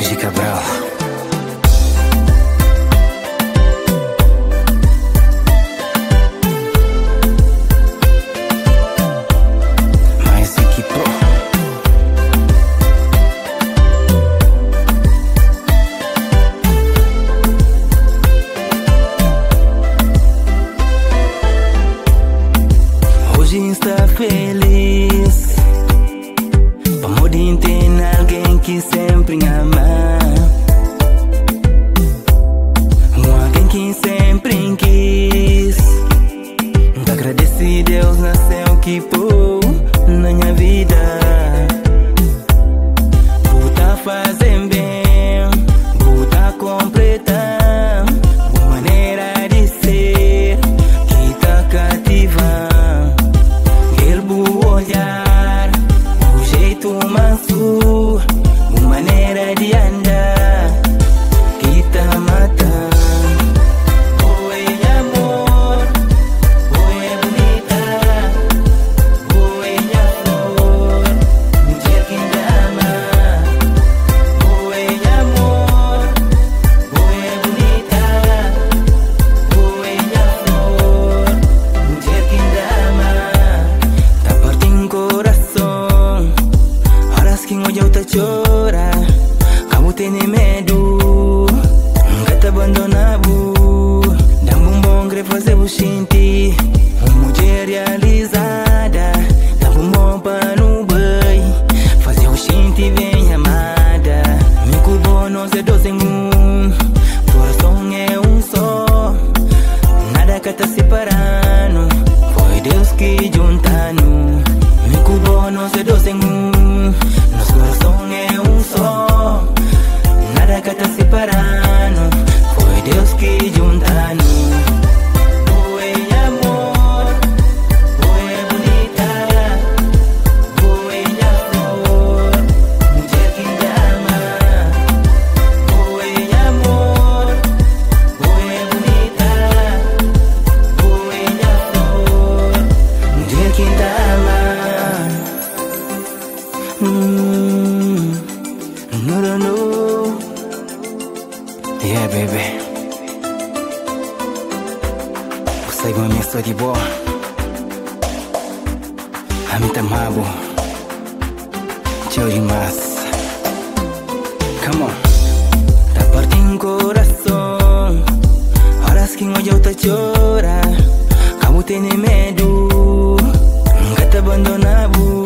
Gigi Cabral. Está feliz, vamos ter alguém que sempre ama, alguém que sempre quis. Agradeci Deus nasceu que pôr na minha vida, puta fazer bem, puta completar, uma maneira de ser que tá cativa. Olhar, o jeito manso, uma maneira de andar que tá matando. Oi amor, oi bonita, oi minha flor, mulher que ama. Oi amor, oi bonita, oi minha flor, mulher que ama. Coração, horas que hoje eu te chora, kamu tem medo, nunca te abandonado. Dá-me bom greve fazer o sentir, uma mulher realizada. Dá-me bom para no bem, fazer o sentir bem amada. Me cubo nós é dois em um, coração é um só, nada que tá separando, foi Deus que juntando. Nós é dois em um, nosso coração é um só, nada que tá separando, foi Deus que juntando. Oi amor, oi bonita, oi minha flor, mulher que ama. Oi amor, oi bonita, oi minha flor, mulher que ama. No. Yeah, baby. Você é uma pessoa de boa. A mim tá mabo. Tchau demais. Come on. Tá partindo coração. Horas que hoje eu te chora. Kamu tem medo. Nunca te abandonado.